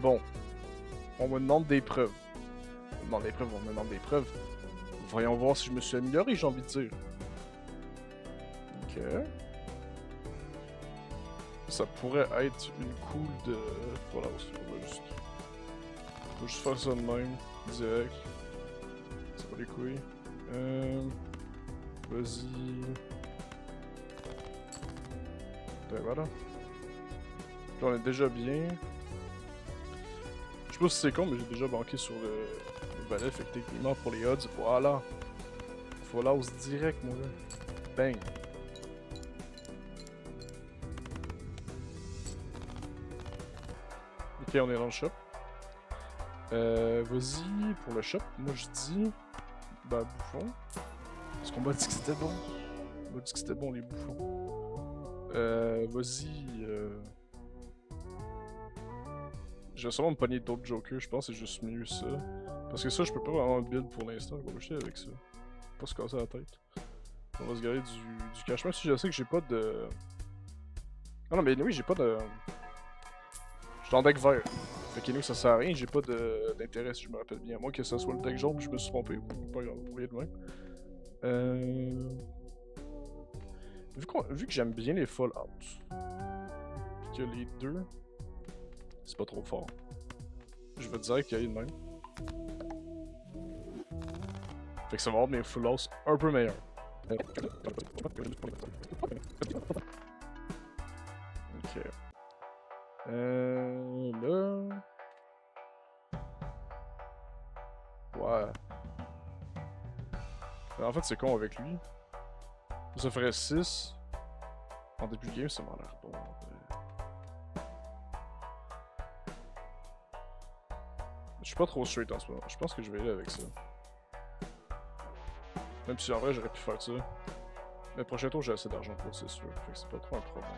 Bon, on me demande des preuves. On me demande des preuves, on me demande des preuves. Voyons voir si je me suis amélioré, j'ai envie de dire. Ok. Ça pourrait être une cool de... Voilà, on va juste faire ça de même, direct. Ça va les couilles. Vas-y. Ben voilà. Là, on est déjà bien. Je sais pas si c'est con, mais j'ai déjà banqué sur le balai, fait que techniquement pour les odds, voilà. Faut l'os direct, mon gars. Bang. Ok, on est dans le shop. Vas-y, pour le shop, moi je dis... Bah, bouffon. Parce qu'on m'a dit que c'était bon. On m'a dit que c'était bon, les bouffons. Vas-y... Je vais sûrement me pogner d'autres jokers, je pense que c'est juste mieux ça. Parce que ça, je peux pas vraiment le build pour l'instant, on va jeter avec ça. Pas se casser la tête. On va se garder du cash. Même si je sais que j'ai pas de... Ah non, mais oui, j'ai pas de... Je suis en deck vert. Fait que nous, ça sert à rien, j'ai pas d'intérêt si je me rappelle bien. À moins que ça soit le deck jaune, puis je me suis trompé. Pas grave, vous voyez de même. Vu que j'aime bien les Fallout, pis que les deux, c'est pas trop fort. Je vais direct y aller de même. Fait que ça va avoir mes full house un peu meilleurs. Ok. Là... Ouais. En fait, c'est con avec lui. Ça ferait 6. En début de game, ça m'a l'air bon. Je suis pas trop straight en ce moment. Je pense que je vais aller avec ça. Même si en vrai, j'aurais pu faire ça. Mais prochain tour, j'ai assez d'argent pour, c'est sûr. Fait que c'est pas trop un problème.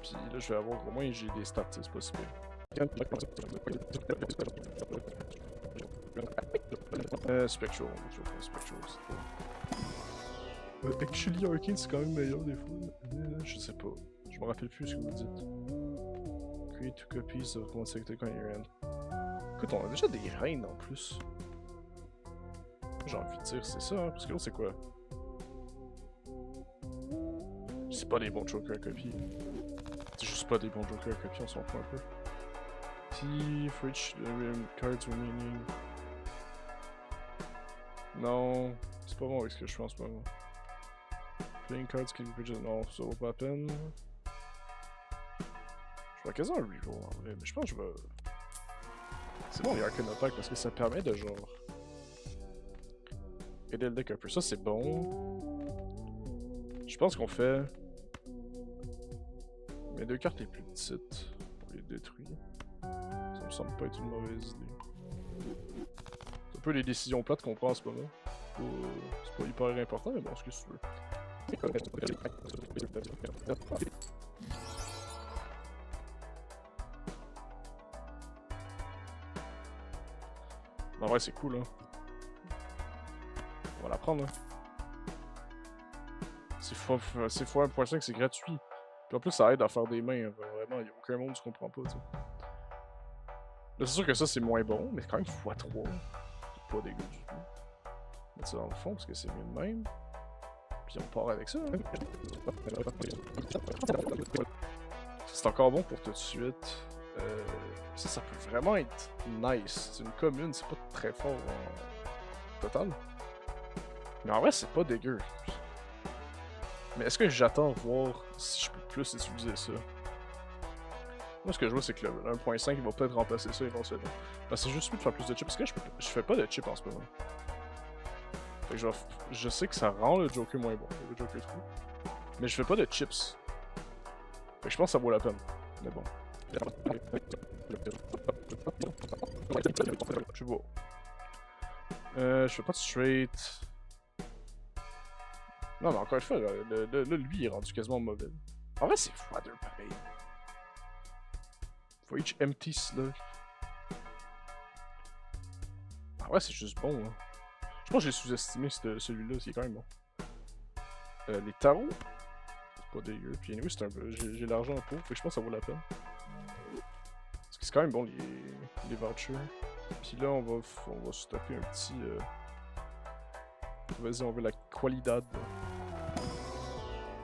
Puis là, je vais avoir au moins j'ai des stats, c'est pas si pire. Spectral, je vais prendre Spectral, c'est pas... Actually, Arcane, c'est quand même meilleur des fois. Je sais pas. Je me rappelle plus ce que vous dites. Create 2 copies of one sector on your end. Écoute, on a déjà des reines en plus. J'ai envie de dire, c'est ça, hein, parce que l'autre, c'est quoi? C'est pas des bons jokers à copie. C'est juste pas des bons jokers à copie, on s'en fout un peu. T, for each cards remaining. Non, c'est pas bon avec ce que je fais en ce moment. Playing cards can be purchased. Non, ça vaut pas la peine. Je vais quasiment un reroll en vrai, mais je pense que je vais. C'est bon les Arcana Pack parce que ça permet de genre. Aider le deck un peu. Ça c'est bon. Je pense qu'on fait. Mes deux cartes les plus petites. On les détruit. Ça me semble pas être une mauvaise idée. C'est un peu les décisions plates qu'on prend en ce moment. C'est pas hyper important, mais bon, ce que tu veux. En vrai, c'est cool, hein. On va la prendre, hein. C'est fois 1.5, c'est gratuit. Puis en plus, ça aide à faire des mains. Vraiment, il a aucun monde qui comprend pas, tu sais. Là, c'est sûr que ça, c'est moins bon, mais c'est quand même x3. C'est pas dégueu du tout. Mettre ça dans le fond, parce que c'est mieux de même. Puis on part avec ça, hein. C'est encore bon pour tout de suite. Ça peut vraiment être nice. C'est une commune, c'est pas très fort en total. Mais en vrai, c'est pas dégueu. Mais est-ce que j'attends voir si je peux plus utiliser ça? Moi, ce que je vois, c'est que le 1.5 il va peut-être remplacer ça éventuellement. Parce que c'est juste mieux de faire plus de chips. Parce que là, je fais pas de chips en ce moment. Fait que je sais que ça rend le Joker moins bon, le Joker 3. Mais je fais pas de chips. Fait que je pense que ça vaut la peine. Mais bon. Je sais pas. Je fais pas de straight. Non, mais encore une fois, là, lui, il est rendu quasiment mauvais. En vrai, c'est x2 pareil. For each empty slot. En vrai, c'est juste bon, hein. Je pense que j'ai sous-estimé celui-là, c'est quand même bon. Les tarots, c'est pas dégueu. Puis anyway, c'est un peu. J'ai l'argent pour, fait que je pense que ça vaut la peine. Parce que c'est quand même bon, les les vouchers. Puis là, on va se taper un petit... Vas-y, on veut la qualidad.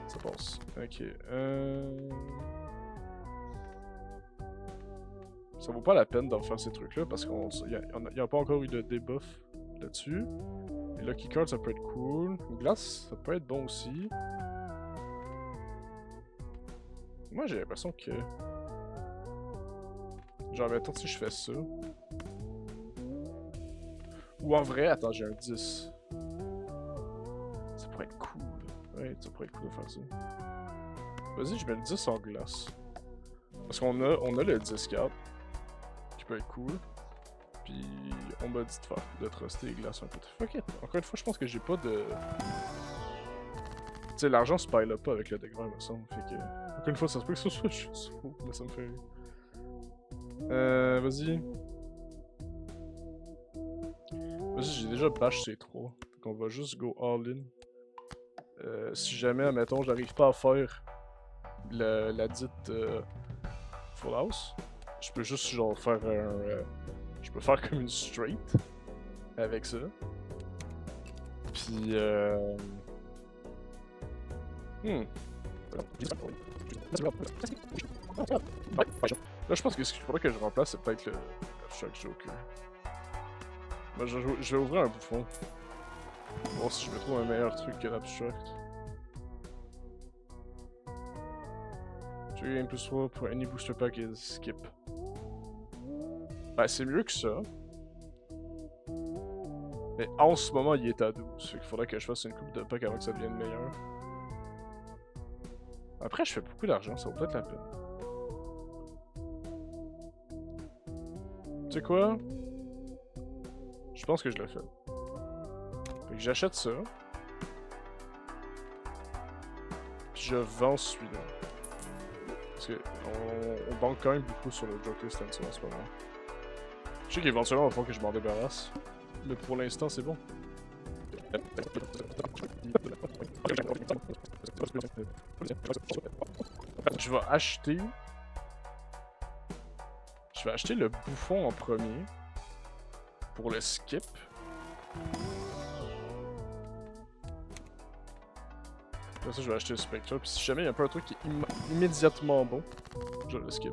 Ça passe. Ok. Ça vaut pas la peine d'en faire ces trucs-là parce qu'il n'y a pas encore eu de debuff là-dessus. Et Lucky Card, ça peut être cool. Glace, ça peut être bon aussi. Moi, j'ai l'impression que... Genre, mettons, si je fais ça... Ou en vrai, attends, j'ai un 10. Ça pourrait être cool. Ouais, ça pourrait être cool de faire ça. Vas-y, je mets le 10 en glace. Parce qu'on a le 10-4. Qui peut être cool. Puis, on m'a dit de truster les glaces un peu. Fuck it. Encore une fois, je pense que j'ai pas de... Tu sais, l'argent se pile pas avec le deck vert, me semble. Fait que... Encore une fois, ça se peut que ce soit juste faux. Mais ça me fait... Vas-y. Vas-y, j'ai déjà bash ces 3. Donc on va juste go all-in. Si jamais, admettons, j'arrive pas à faire la dite full house, je peux juste genre faire un... je peux faire comme une straight avec ça. Puis Là, je pense que ce qu'il faudrait que je remplace, c'est peut-être le Abstract Joker. Moi, je vais ouvrir un bouffon. Voir si je me trouve un meilleur truc que l'Abstract. Trigger plus 3 pour any booster pack is skip. Ben, c'est mieux que ça. Mais en ce moment, il est à 12. Fait qu'il faudrait que je fasse une coupe de pack avant que ça devienne meilleur. Après, je fais beaucoup d'argent, ça vaut peut-être la peine. Tu sais quoi? Je pense que je le fais. Fait que j'achète ça. Puis je vends celui-là. Parce que on banque quand même beaucoup sur le Joker Stencil en ce moment. Je sais qu'éventuellement, il va falloir que je m'en débarrasse. Mais pour l'instant, c'est bon. Je vais acheter... Je vais acheter le bouffon en premier. Pour le skip. Après ça, je vais acheter le Spectre. Puis si jamais il y a pas un truc qui est immédiatement bon, je le skip.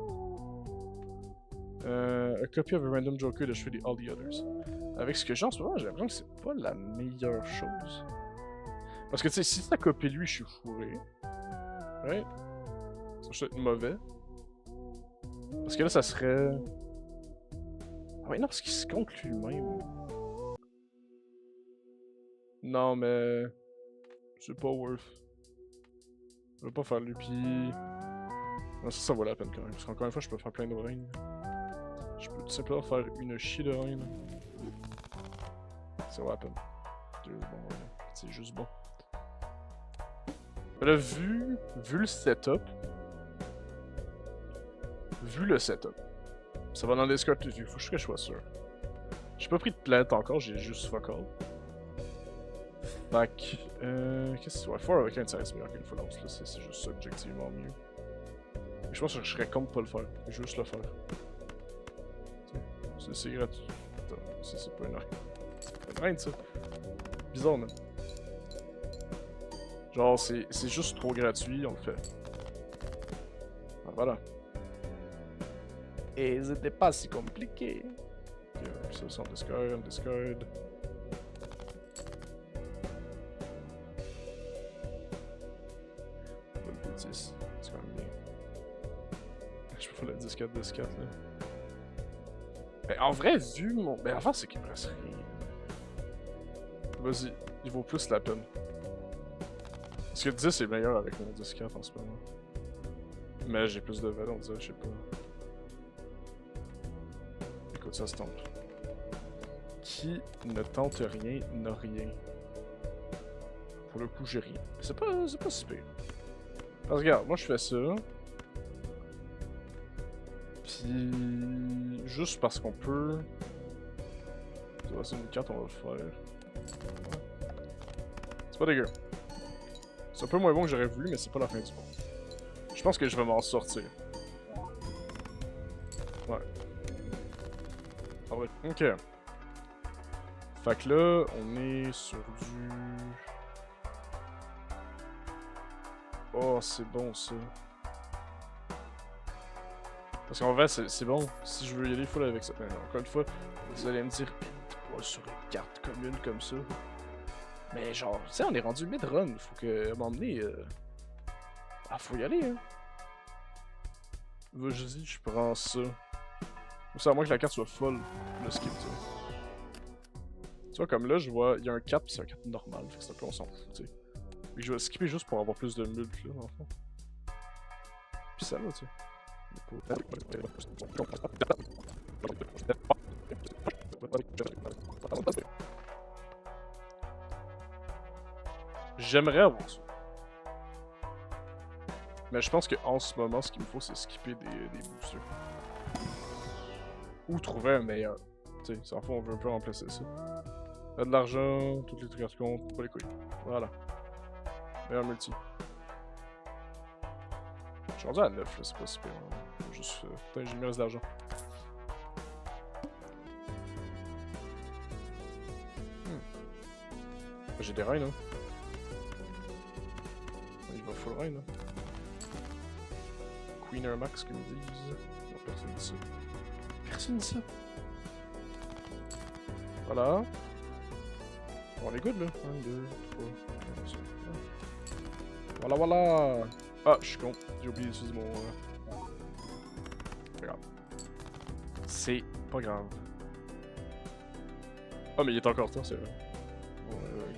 A copy of a random Joker to show all the others. Avec ce que j'ai en ce moment, j'ai l'impression que c'est pas la meilleure chose. Parce que tu sais, si ça copie lui, je suis fourré. Ouais. Ça peut être mauvais. Parce que là, ça serait... Ah ouais, non, parce qu'il se compte lui-même. Non, mais... C'est pas worth. Je veux pas faire lui, pis... Non, ça vaut la peine quand même. Parce qu'encore une fois, je peux faire plein de reines. Je peux tout simplement faire une chier de reine. Ça vaut la peine. C'est juste bon. Là, vu le setup... Ça va dans les Discord review, faut que je sois sûr. J'ai pas pris de plainte encore, j'ai juste fuck all. Fait que... qu'est-ce que c'est? Ouais, 4 avec un ça reste meilleur qu'une full house, là, c'est juste objectivement mieux. Mais je pense que je serais con de pas le faire, je vais juste le faire. C'est gratuit. Attends, c'est pas une arène. C'est pas une arène, ça. Bizarre, man. Genre, c'est juste trop gratuit, on le fait. Ah, voilà. Et c'était pas si compliqué. Ok, puis ça, c'est en discard. Le 10, c'est quand même bien. Je peux faire le 10-4 là. Ben, en vrai, vu mon... Ben, avant, c'est qu'il me reste rien. Vas-y, il vaut plus la peine. Parce que 10 est meilleur avec mon 10-4 en ce moment. Mais j'ai plus de valeur, on dirait, je sais pas. Écoute, ça se tente. Qui ne tente rien n'a rien. Pour le coup, j'ai rien. C'est pas si pire. Parce que regarde, moi je fais ça. Puis... juste parce qu'on peut... Ça va, c'est une carte, on va le faire. C'est pas dégueu. C'est un peu moins bon que j'aurais voulu, mais c'est pas la fin du monde. Je pense que je vais m'en sortir. Ouais. Ah ouais. Ok. Fait que là, on est sur du... Oh, c'est bon ça. Parce qu'en vrai, c'est bon. Si je veux y aller full avec ça. Mais encore une fois, vous allez me dire, t'es pas sur une carte commune comme ça. Mais genre, tu sais, on est rendu mid-run. Faut que, à un moment donné, ah, faut y aller, hein. Je dis, je prends ça. C'est à moins que la carte soit folle. Le skip, tu vois. Tu vois, comme là, je vois, il y a un 4 pis c'est un 4 normal. Fait que c'est un peu, on s'en fout, tu sais. Mais je vais skipper juste pour avoir plus de multi, là, dans le fond. Pis ça va, tu sais. J'aimerais avoir ça. Mais je pense qu'en ce moment, ce qu'il me faut, c'est skipper des boosters. Ou trouver un meilleur. Tu sais, en fond, on veut un peu remplacer ça. T'as de l'argent, toutes les trucs qui comptent, pas les couilles. Voilà. Meilleur multi. Je suis rendu à 9, là, c'est pas super. Faut juste. Putain, j'ai mis reste d'argent. J'ai des reins, hein. Il va full rein, là. Queen Air Max, comme ils disent. Non, personne dit ça. Personne dit ça. Voilà. On est good, là. 1, 2, 3, 4, 5. Voilà, voilà. Ah, je suis con. J'ai oublié d'utiliser mon... C'est pas grave. C'est pas grave. Ah, mais il est encore temps, c'est vrai.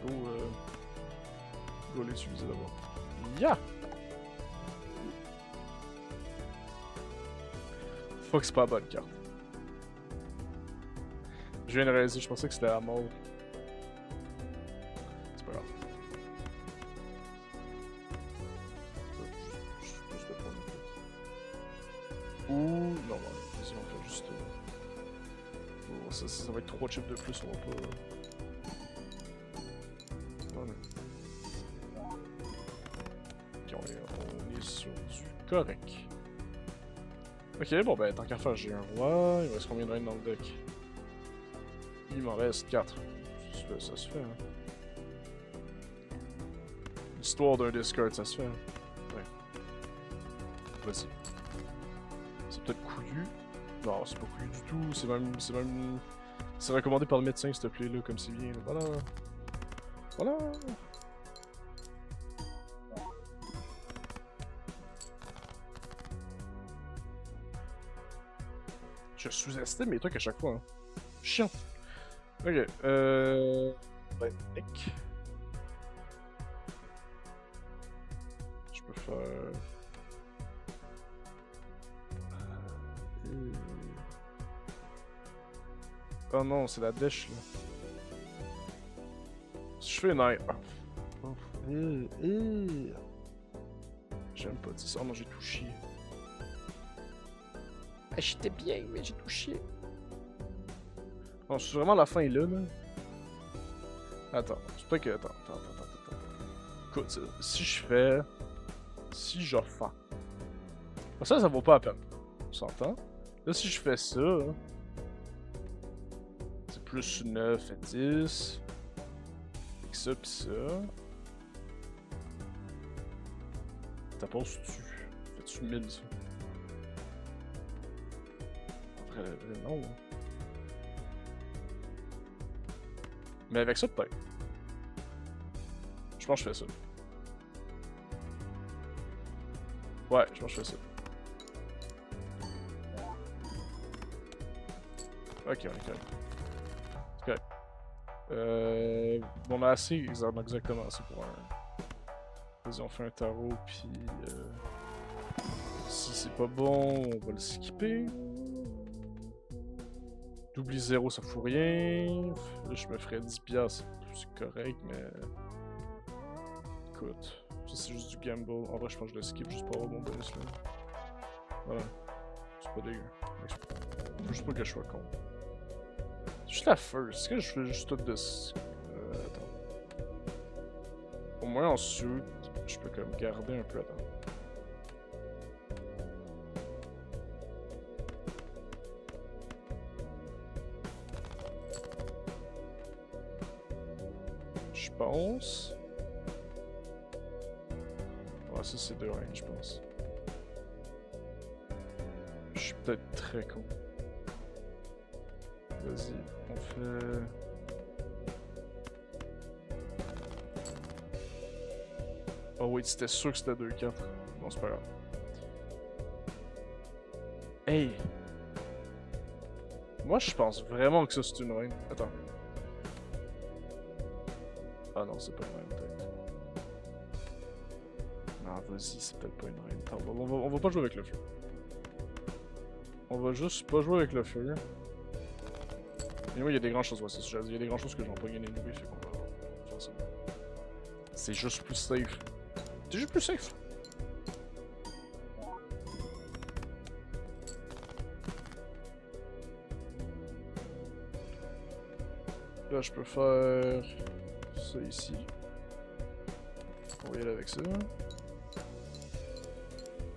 Bon, go l'utiliser d'abord. Yeah! Fuck, c'est pas la bonne carte. Je viens de réaliser, je pensais que c'était la mort. C'est pas grave. Juste le prendre. Ou... non, vas-y, on fait juste... Oh, ça va être 3 chips de plus, on va pas... Voilà. Ok, on est sur du correct. Ok, bon ben, tant qu'à faire, j'ai un roi. Il me reste combien de reines dans le deck? Il m'en reste 4. Ça se fait, hein. L'histoire d'un discard, ça se fait, hein. Ouais. Vas-y. C'est peut-être couillu. Non, c'est pas couillu du tout. C'est même... C'est recommandé par le médecin, s'il te plaît, là, comme c'est bien. Là. Voilà. Voilà. Je sous-estime mes trucs à chaque fois, hein. Chiant. Ok, ben, Nick. Je peux faire... Oh non, c'est la dèche, là. Si je fais une air... Oh. J'aime pas dire ça. Oh non, j'ai tout chié. Ah, j'étais bien, mais j'ai tout chié. Bon, je suis vraiment la fin là, là. Attends, c'est pas que... Attends. Écoute, si je fais... Si je fais... Ça vaut pas la peine. On s'entend. Là, si je fais ça... C'est plus 9 et 10. Avec ça pis ça. T'as pas tu fais-tu 1000 ça? Après, non. Mais avec ça, peut-être. Je pense que je fais ça. Ouais, je pense que je fais ça. Ok, on est correct. C'est correct. Bon, on a assez exactement assez pour un... Vas-y, on fait un tarot, puis... Si c'est pas bon, on va le skipper. D'oubli 0, ça fout rien. Là, je me ferais 10$, c'est correct, mais... Écoute, ça c'est juste du gamble. En vrai, je pense que je le skip juste pour avoir mon bonus là. Voilà. C'est pas dégueu. Faut juste pas que je sois con. Juste la first. Est-ce que je fais juste tout de... attends. Au moins en suit, je peux quand même garder un peu. Attends. Je pense. Ouais, ça c'est 2 reines, je pense. Je suis peut-être très con. Vas-y, on fait... Oh oui, c'était sûr que c'était 2-4. Bon, c'est pas grave. Hey! Moi, je pense vraiment que ça, c'est une reine. Attends. Ah non, c'est pas une reine, peut-être. Non, vas-y, c'est peut-être pas une reine. Attends, on va pas jouer avec le feu. On va juste pas jouer avec le feu. Et oui, il y a des grandes choses, ouais, c'est ce que j'ai dit. Il y a des grandes choses que je vais pas gagner de fait qu'on va faire ça. C'est juste plus safe. C'est juste plus safe. Là, je peux faire ça ici. On va y aller avec ça.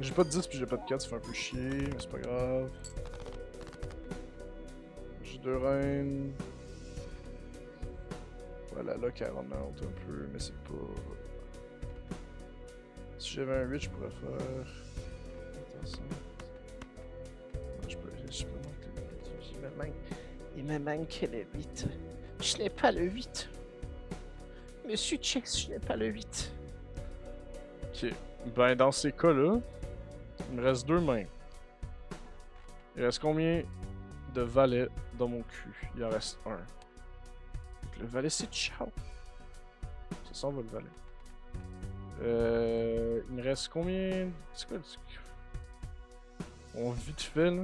J'ai pas de 10 puis j'ai pas de 4, ça fait un peu chier, mais c'est pas grave. J'ai 2 reines. Voilà, là, qu'elle rentre un peu, mais c'est pas... Si j'avais un 8, je pourrais faire... Attention. Non, je peux manquer le 8. Il me manque le 8. Je n'ai pas le 8. Monsieur Chex, je n'ai pas le 8. Ok. Ben, dans ces cas-là, il me reste 2 mains. Il reste combien de valets dans mon cul? Il en reste 1. Donc, le valet, c'est ciao. Ça s'en va, le valet. Il me reste combien? C'est quoi le truc? On vite fait, là.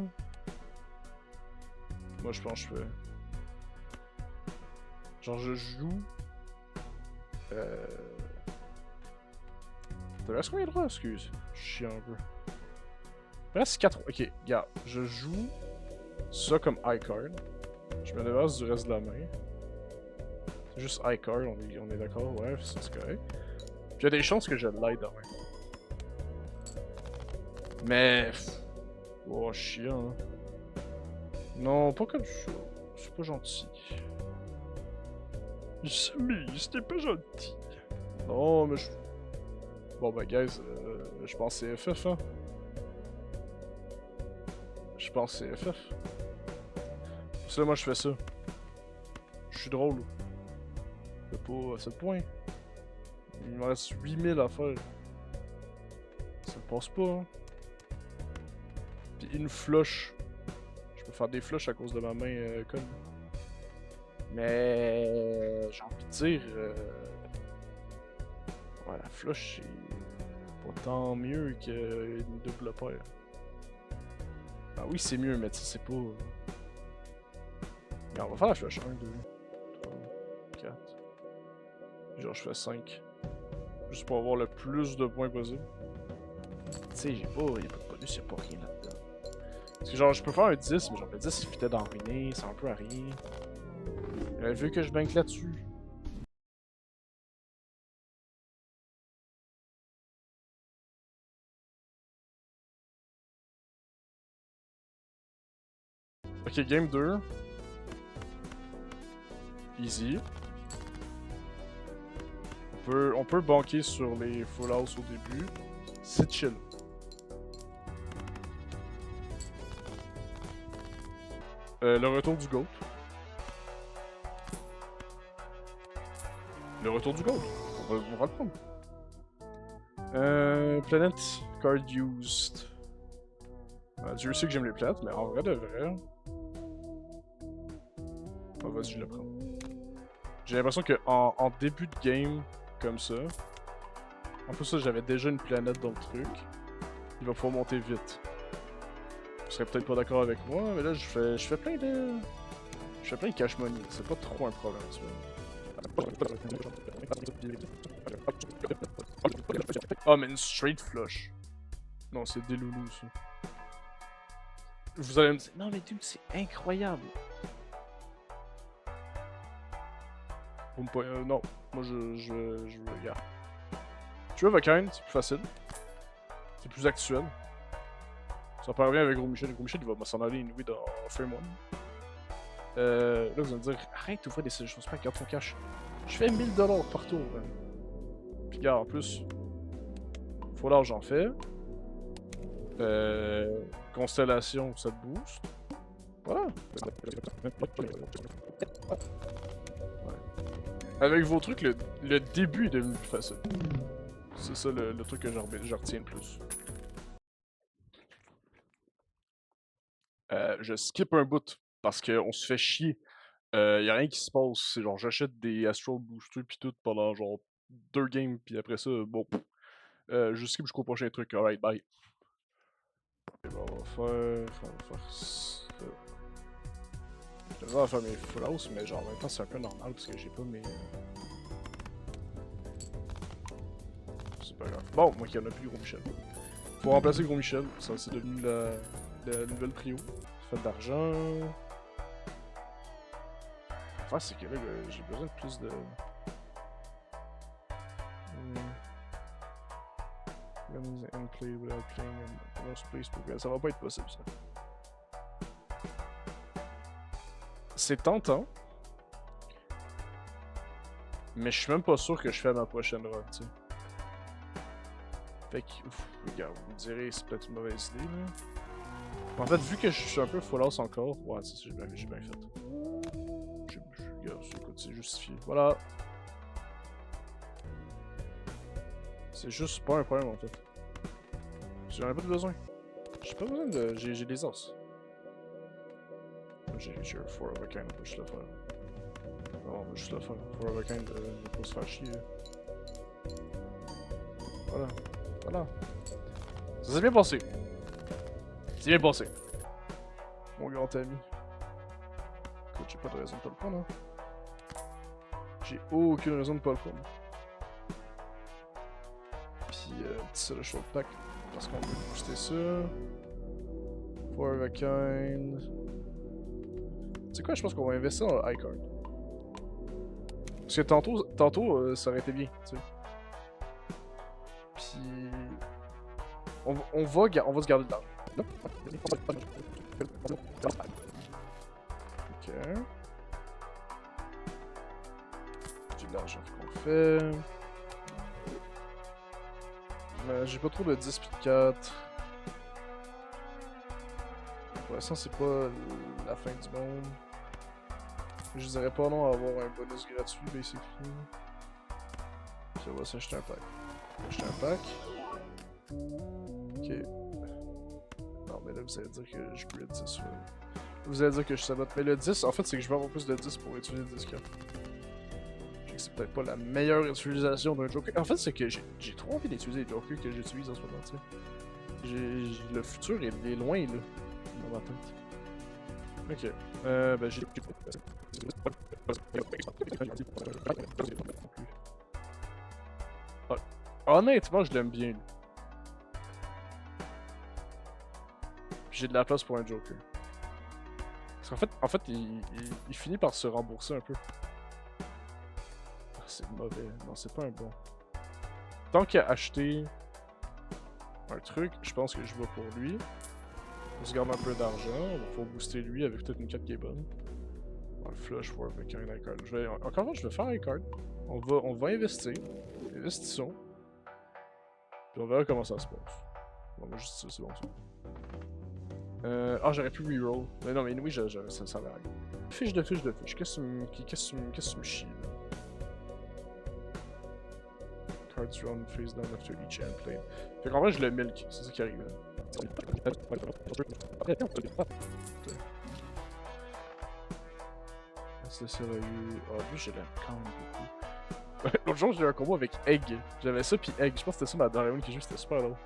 Moi, je pense que je fais... Genre, je joue... T'as reste combien de droits? Excuse. Je chie un peu. Il reste 4... Ok, regarde. Je joue ça comme high card. Je me débarrasse du reste de la main. C'est juste high card, on est d'accord? Ouais, c'est correct. Puis il y a des chances que je l'aide demain. Mais... Oh, chiant, hein. Non, pas comme ça. C'est pas gentil. Mais c'était pas gentil. Non, mais je... Bon, bah, guys, je pense que c'est FF, hein. Je pense que c'est FF. Parce que là, moi, je fais ça. Je suis drôle. C'est pas à 7 points. Il me reste 8000 à faire. Ça passe pas, hein. Puis une flush. Je peux faire des flushs à cause de ma main conne. Mais... J'ai envie de dire... Ouais, la flush, c'est pas tant mieux qu'une double paire. Ah oui, c'est mieux, mais tu sais, c'est pas... Regarde, on va faire la flush. 1, 2, 3, 4. Genre, je fais 5. Juste pour avoir le plus de points possible. Tu sais, y'a pas de bonus, y'a pas rien là-dedans. Parce que genre, je peux faire un 10, mais genre, le 10, il fitait d'en ruiner, c'est un peu à rien. Vu que je banque là-dessus. Ok, game 2. Easy. On peut banquer sur les full house au début. C'est chill. Le retour du GOAT. Le retour du GOAT. On va le prendre. Planet card used. Dieu sait que j'aime les planètes, mais en vrai de vrai... Oh, vas-y, je le prends. J'ai l'impression que en début de game, comme ça... En plus, ça, j'avais déjà une planète dans le truc. Il va pouvoir monter vite. Vous serez peut-être pas d'accord avec moi, mais là, je fais plein de... Je fais plein de cash money. C'est pas trop un problème, tu vois. Oh, mais une straight flush. Non, c'est des loulous, ça. Vous allez me dire, non, mais dude, c'est incroyable. Vous me non, moi je regarde. Tu vois, Vakain, c'est plus facile. C'est plus actuel. Ça part bien avec Gros Michel. Gros Michel, il va s'en aller inouï dans Frame 1. Là, vous allez me dire, arrête d'ouvrir des choses pas, garde ton cash. Je fais 1000$ par tour. Man. Puis gars, en plus, faut l'argent fait. Constellation, ça te booste. Voilà. Ouais. Avec vos trucs, le début est devenu plus facile. C'est ça le truc que je retiens le plus. Je skip un bout parce qu'on se fait chier. Y'a rien qui se passe. C'est genre j'achète des Astral Boosters pis tout pendant genre 2 games pis après ça, bon. Je skip jusqu'au prochain truc. Alright, bye. Et ben, on va faire ça. Je devrais faire mes full house, mais genre en même temps c'est un peu normal parce que j'ai pas mes. C'est pas grave. Bon, moi qui en a plus, Gros Michel. Faut remplacer Gros Michel, ça c'est devenu la nouvelle prio. Fait d'argent. L'affaire c'est que là, j'ai besoin de plus de. Guns and play without playing in most place progress. Ça va pas être possible ça. C'est tentant. Mais je suis même pas sûr que je fais ma prochaine run, tu sais. Fait que, ouf, regarde, vous me direz, c'est peut-être une mauvaise idée, là. En fait, vu que je suis un peu full house encore, ouais, c'est ça, j'ai bien fait. Regarde, écoute, c'est justifié. Voilà. C'est juste pas un problème, en fait. J'en ai pas de besoin. J'ai pas besoin de... J'ai des os. J'ai un 4 of a kind, on va juste le faire. Non, on va juste le faire. 4 of a kind, ne pas se faire chier. Voilà. Voilà. Ça s'est bien passé. C'est bien passé. Mon grand ami. Écoute, j'ai pas de raison de pas le prendre, hein. J'ai aucune raison de pas le prendre. Puis, petit ça, le short pack. Parce qu'on peut booster ça. 4 of a kind. Tu sais quoi, je pense qu'on va investir dans le iCard. Parce que tantôt ça aurait été bien, tu sais. Puis... On va se garder dedans. Ok. J'ai de l'argent qu'on fait. J'ai pas trop de 10 puis de 4. Pour l'instant, c'est pas la fin du monde. Je dirais pas non à avoir un bonus gratuit, basically. Puis on va s'acheter un pack. Acheter un pack. Ok. Non, mais là, vous allez dire que je grid 10. Vous allez dire que je sabote. Mais le 10, en fait, c'est que je veux avoir plus de 10 pour utiliser le 10 4. Je sais que c'est peut-être pas la meilleure utilisation d'un Joker. En fait, c'est que j'ai trop envie d'utiliser les Jokers que j'utilise en ce moment, tu sais. Le futur est loin, là, dans ma tête. Ok. Ben j'ai... Honnêtement, je l'aime bien, lui. J'ai de la place pour un Joker. Parce qu'en fait, il finit par se rembourser un peu. Ah, c'est mauvais. Non, c'est pas un bon. Tant qu'à acheter un truc, je pense que je vais pour lui. On se garde un peu d'argent. On va pouvoir booster lui avec peut-être une carte qui est bonne. Un flush for avec un iCard. Encore une fois, je vais faire un iCard. On va investir. Investissons. Puis on verra comment ça se passe. Bon, moi, juste ça, c'est bon ça. Ah, j'aurais pu reroll. Mais non, mais oui, ça servait à rien. Fiche de fiche. Qu'est-ce que tu me chies là? Cards run face down after each hand played. Fait qu'en vrai, je le milk. C'est ça qui arrive là. C'est sérieux. Ah, lui, j'ai l'air quand même beaucoup. L'autre jour, j'ai eu un combo avec Egg. J'avais ça pis Egg. Je pense que c'était ça ma dernière one qui joue, c'était super long.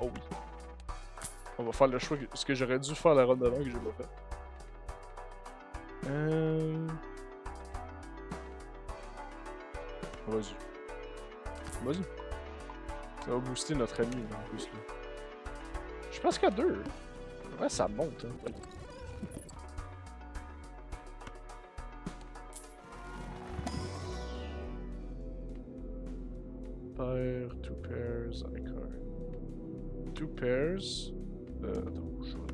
Oh oui. On va faire le choix, ce que j'aurais dû faire la run d'avant que j'ai pas fait. Vas-y. Vas-y. Ça va booster notre ami en plus là. Je suis presque à 2. Ouais, ça monte. Hein. Pair, 2 pairs, iCard. 2 pairs.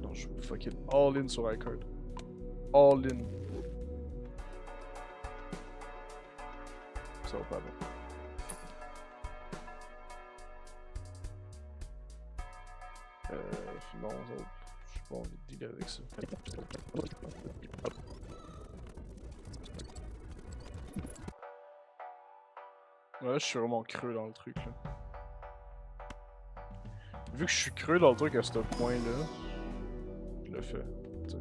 Non, je vais fucking all in sur iCard. All in. Ça va pas bien. Non, j'ai pas envie de dealer avec ça. Ouais, je suis vraiment creux dans le truc là. Vu que je suis creux dans le truc à ce point-là, je le fais. T'sais.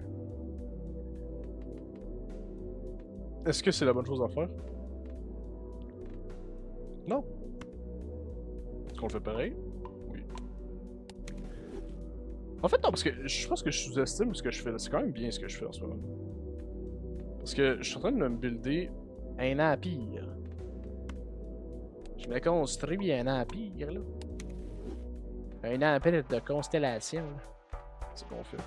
Est-ce que c'est la bonne chose à faire? Non. Est-ce qu'on le fait pareil? Oui. En fait, non, parce que je pense que je sous-estime ce que je fais là. C'est quand même bien ce que je fais en ce moment. Parce que je suis en train de me builder un empire. Je me construis un empire, là. Un empire de constellation, là. C'est ce qu'on fait.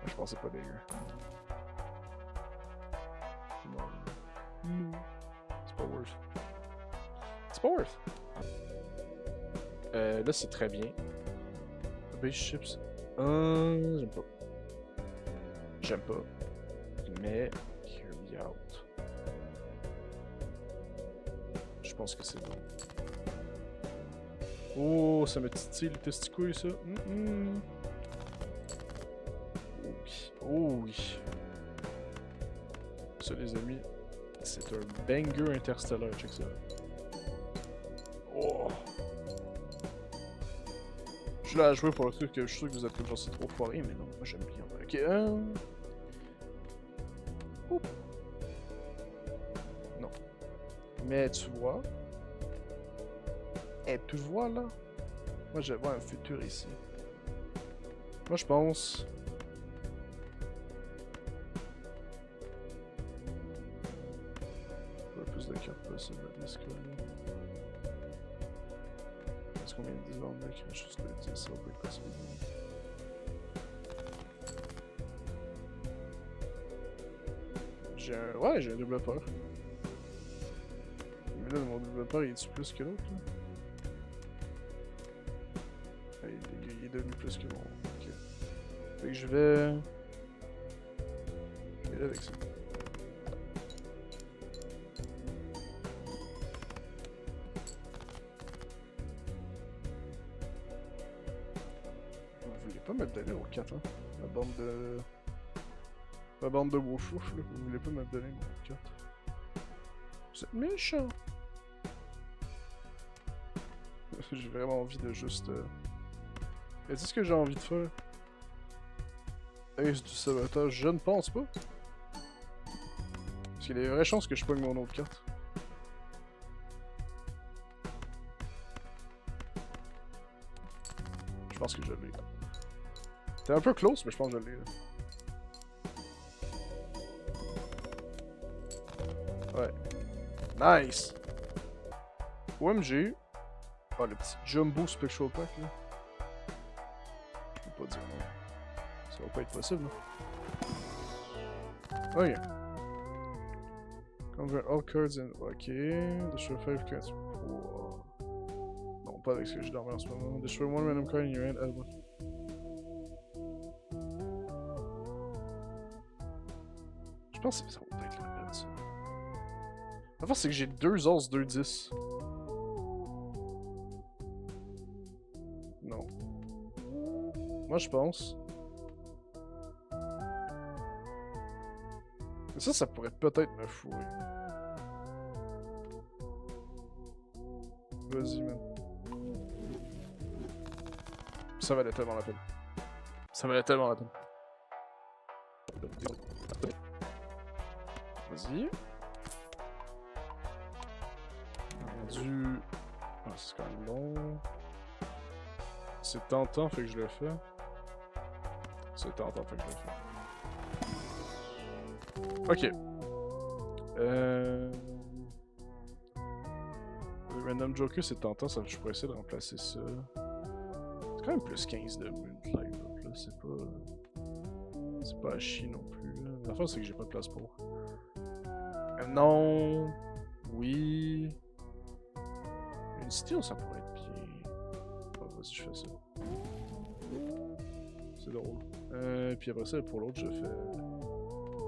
Je pensais pas dégueu. Non. C'est pas worth. C'est pas worth. Là, c'est très bien. Base chips. J'aime pas. J'aime pas. Mais, hear me out. Je pense que c'est bon. Oh, ça me titille les testicules, ça. Oh oui. Oh oui. Ça, les amis, c'est un banger interstellaire. Check ça. Oh. Je suis là à jouer pour le truc que je suis sûr que vous êtes comme genre c'est trop foiré, mais non, moi j'aime bien. Ok, Oups. Non. Mais tu vois. Et tu vois là. Moi je vois un futur ici. Moi je pense. Le plus de cartes possible à disque. Est-ce qu'on vient de dire mec? Juste le dire, ça va pas être possible. J'ai un. Ouais, j'ai un développeur. Mais là, mon développeur, il est-tu plus que l'autre là? Ah, il est devenu plus que mon. Ok. Fait que je vais. Je vais aller avec ça. Vous voulez pas me donner aux 4 hein? La bande de. La bande de beaux choufs là, vous voulez pas me donner mon 4? Vous êtes méchant! J'ai vraiment envie de juste. Est-ce que j'ai envie de faire? Ace du sabotage, je ne pense pas. Parce qu'il y a des vraies chances que je pogne mon autre carte. Je pense que je l'ai. T'es un peu close, mais je pense que je l'ai. Ouais. Nice! OMG. Ah, le petit Jumbo Spectral Pack là. Je peux pas dire non. Ça va pas être possible là. Ok. Convert all cards in. Ok. Destroy 5 cards. Wow. Non, pas avec ce que j'ai dormi en ce moment. Destroy one random card in your hand, add one. Je pense que ça va pas être la peine ça. La force c'est que j'ai 2 os 2-10. Non. Moi je pense. Mais ça pourrait peut-être me fourrer. Vas-y, man. Ça valait tellement la peine. Ça valait tellement la peine. Vas-y. Du... Ah, c'est quand même long. C'est tentant, fait que je le fais. C'est tentant, fait que je le fais. Ok. Le Random Joker, c'est tentant, ça, je pourrais essayer de remplacer ça. C'est quand même plus 15 de Moonlight, là. C'est pas... C'est pas à chier non plus. La fin, c'est que j'ai pas de place pour. Non. Oui. Une steel, ça pourrait être bien. Oh, vas-y, je fais ça. C'est drôle. Puis après ça, pour l'autre, je fais.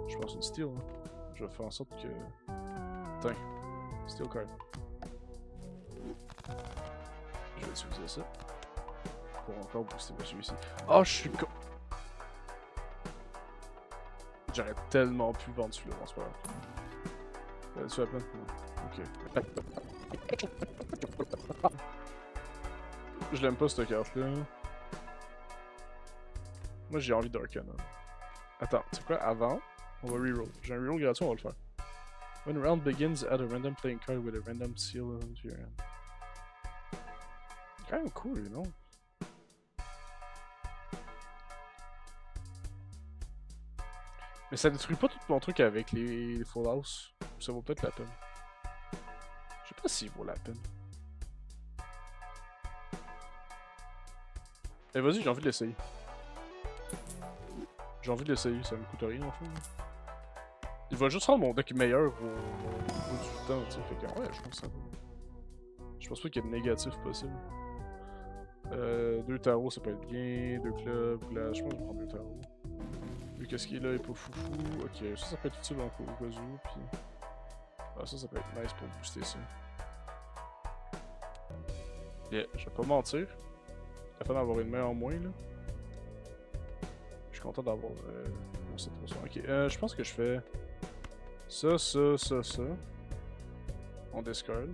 Je pense une steel. Hein. Je vais faire en sorte que. Tiens. Steel card. Je vais utiliser ça. Pour encore booster monsieur ici. Oh, je suis con. J'aurais tellement pu vendre celui-là, bon, c'est pas grave. Tu vas peine? Ok. Je l'aime pas cette carte-là. Moi j'ai envie d'Arcana. Attends, c'est quoi? Avant, on va reroll. J'ai un reroll gratuit, on va le faire. When round begins, add a random playing card with a random seal to your hand. C'est quand même cool, non? Mais ça détruit pas tout mon truc avec les Full House. Ça vaut peut-être la peine. Je sais pas s'il vaut la peine. Eh vas-y, j'ai envie de l'essayer. J'ai envie de l'essayer, ça me coûte rien en fait. Il va juste rendre mon deck meilleur au bout du temps, tu sais. Fait que ouais, je pense que ça va. Je pense pas qu'il y ait de négatif possible. 2 tarots, ça peut être bien. 2 clubs, là, je pense que je vais prendre 2 tarots. Vu que ce qui est là est pas foufou. Ok, ça peut être utile au cas où. Puis... Ah, ça peut être nice pour booster ça. Yeah, je vais pas mentir. La fin d'avoir une main en moins là. Je suis content d'avoir mon 7%. Ok, je pense que je fais ça. On discard. Ouais.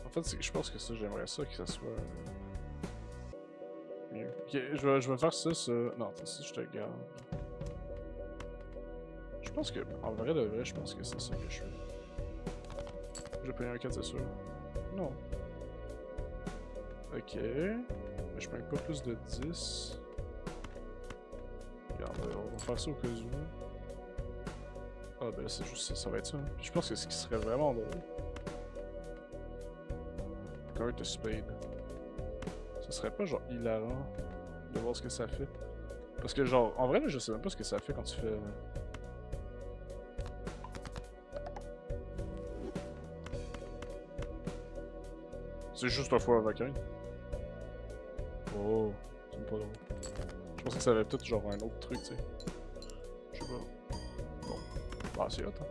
En fait, je pense que ça, j'aimerais ça que ça soit mieux. Ok, je vais faire ça. Non, attends, ça, je te garde. Je pense que, en vrai de vrai, je pense que c'est ça que je fais. Je vais payer un 4, c'est sûr. Non. Ok. Mais je paye pas plus de 10. Regarde, on va faire ça au cas où. Ah, ben là, c'est juste ça va être ça. Hein. Je pense que ce qui serait vraiment drôle. Card de spade. Ce serait pas genre hilarant de voir ce que ça fait. Parce que genre, en vrai, là, je sais même pas ce que ça fait quand tu fais... C'est juste un fois avec un. Oh, c'est pas drôle. Je pensais que ça avait peut-être genre un autre truc, tu sais. Je sais pas. Bon. Bah, c'est hot, hein.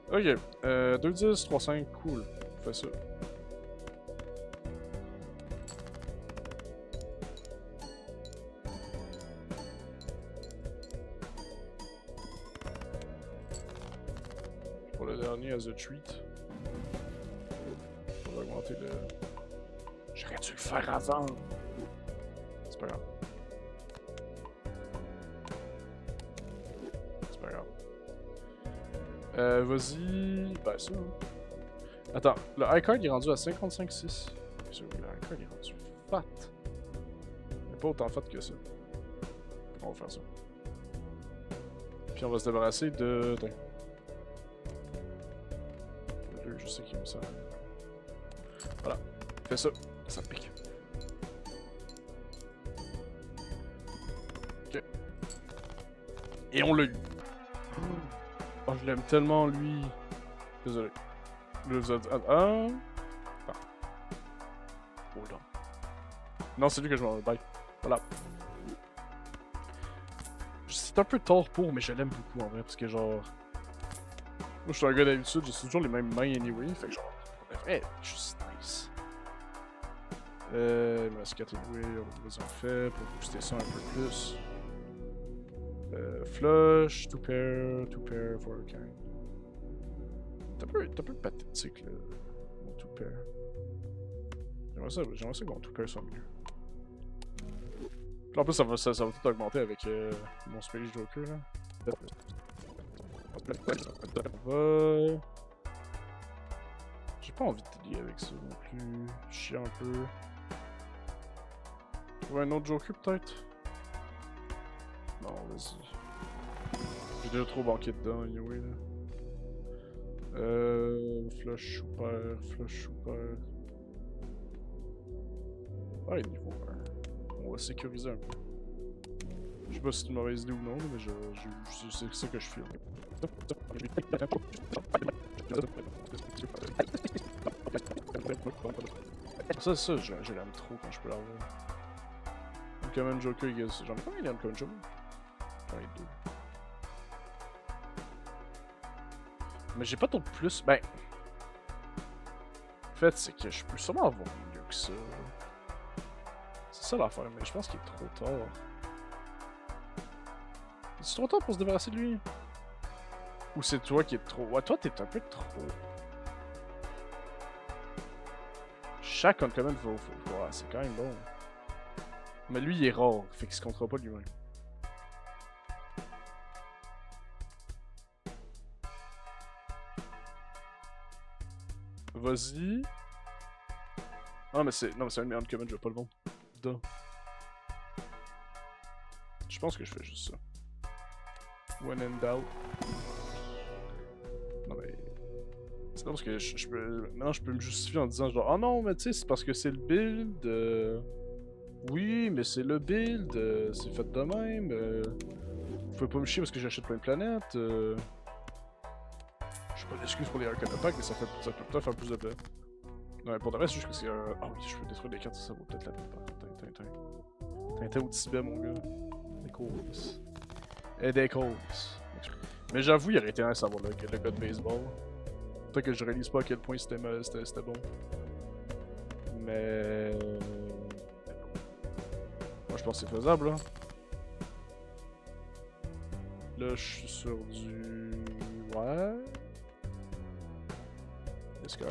Ok, 2-10, 3-5, cool. On fait ça. Pour le dernier, as a treat. On va augmenter le... J'aurais dû le faire avant. C'est pas grave. C'est pas grave. Vas-y... Ben ça. Attends, le high card il est rendu à 55-6. Le high card il est rendu fat. Mais pas autant fat que ça. On va faire ça. Puis on va se débarrasser de... Je sais qu'il aime ça. Voilà. Fais ça. Ça me pique. Ok. Et on l'a eu. Oh, je l'aime tellement, lui. Désolé. Le Z... Ah. Hold on. Non, c'est lui que je m'en vais. Bye. Voilà. C'est un peu tard pour, mais je l'aime beaucoup en vrai, parce que genre... Moi, je suis un gars d'habitude, j'ai toujours les mêmes mains anyway, fait que genre... En vrai, juste nice. Il me reste 4 anyway, vas-y on fait, pour booster ça un peu plus. Flush, 2 pair, for a kind. T'es un peu pathétique, là, mon 2 pair. J'aimerais ça que mon 2 pair soit mieux. Puis en plus, ça va tout augmenter avec mon Space Joker, là. J'ai pas envie de lier avec ça non plus. Chier un peu. Trouver un autre Joker peut-être? Non, vas-y. J'ai déjà trop banqué dedans, anyway, là. Flush super, flush super. Ah, il est niveau 1. On va sécuriser un peu. Je sais pas si c'est une mauvaise idée ou non, mais c'est ça que je filme. Ça, je l'aime trop quand je peux l'avoir. Uncommon Joker, j'en ai combien d'Uncommon Joker? J'en ai 2. Mais j'ai pas trop de plus. Ben. En fait, c'est que je peux sûrement avoir mieux que ça. C'est ça l'affaire, mais je pense qu'il est trop tard. C'est trop tard pour se débarrasser de lui? Ou c'est toi qui es trop. Ouais, toi t'es un peu trop. Chaque Uncommon vaut. Ouais, c'est quand même bon. Mais lui, il est rare, fait qu'il se comptera pas lui-même. Vas-y. Ah, mais c'est. Non, mais c'est un de mes Uncommon, je vais pas le vendre. Duh. Je pense que je fais juste ça. When in doubt. Non, mais. C'est pas parce que je peux. Maintenant, je peux me justifier en disant genre, oh non, mais tu sais, c'est parce que c'est le build. Oui, mais c'est le build. C'est fait de même. Vous pouvez pas me chier parce que j'achète plein de planètes. Je suis pas d'excuse pour les Arcade Attack, mais ça peut peut-être faire plus de paix. Non, pour de vrai, c'est juste que c'est. Ah oui, je peux détruire des cartes, ça vaut peut-être la peine. Tintin au Tibet, mon gars. Des causes. Et des causes. Mais j'avoue, il aurait été nice d'avoir le gars de baseball. Peut-être que je réalise pas à quel point c'était bon. Mais. Moi, je pense que c'est faisable, là. Là, je suis sur du. Ouais. Est-ce que.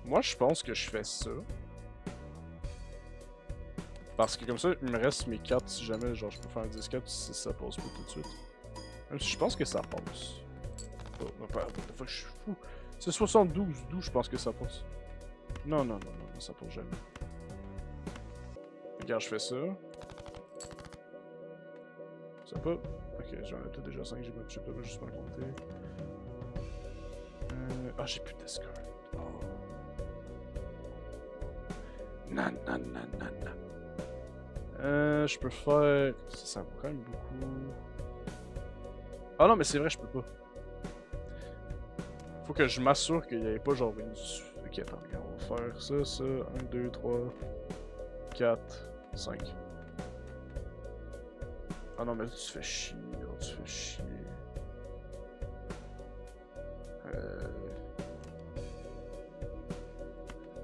Moi, je pense que je fais ça. Parce que comme ça, il me reste mes cartes si jamais, genre, je peux faire un 10-4 si ça passe pas tout de suite. Même si je pense que ça passe. Oh, non, pas, je suis fou. C'est 72, d'où je pense que ça passe. Non, ça passe jamais. Regarde, je fais ça. Ça pas. Ok, j'en ai peut-être déjà 5, j'ai pas juste pas compter. Ah, j'ai plus de discard. Oh. Non. Je peux faire. Ça vaut quand même beaucoup. Ah non, mais c'est vrai, je peux pas. Faut que je m'assure qu'il n'y ait pas genre une. Ok, attends, regarde, on va faire ça. 1, 2, 3, 4, 5. Ah non, mais tu fais chier, tu fais chier.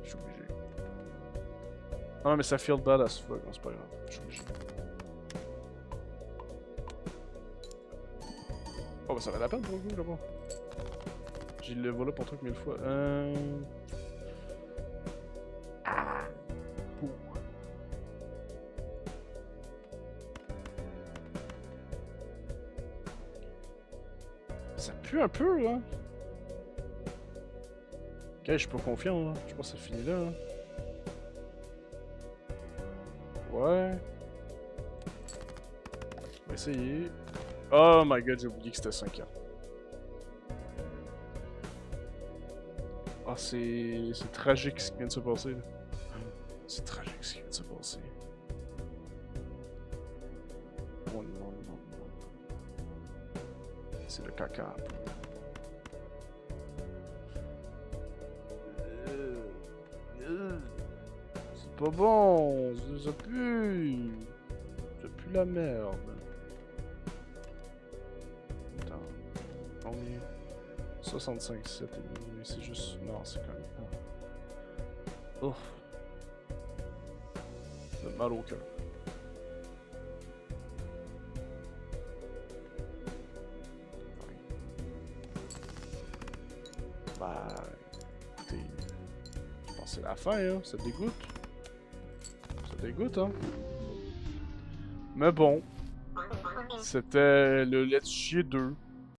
Je suis obligé. Ah non, mais ça feel bad as fuck, c'est pas grave, je suis obligé. Oh, bah ça valait la peine pour le coup, là-bas. J'ai le voilà pour truc 1000 fois. Ça pue un peu, là. Ok, je suis pas confiant, là. Je pense que c'est fini là. Hein. Ouais. On va essayer. Oh my god, j'ai oublié que c'était 5 ans. Ah, c'est tragique ce qui vient de se passer, là. C'est tragique ce qui vient de se passer. Oh non. C'est le caca. C'est pas bon, ça pue. Ça pue la merde. Attends. Combien? 65, 7 et demi, c'est juste... Non, c'est quand même pas... Oh. Ça fait mal au cœur. Bah... Écoutez... Je pense que c'est la fin, hein. Ça dégoûte. Ça dégoûte, hein. Mais bon... C'était le Let's Chier 2.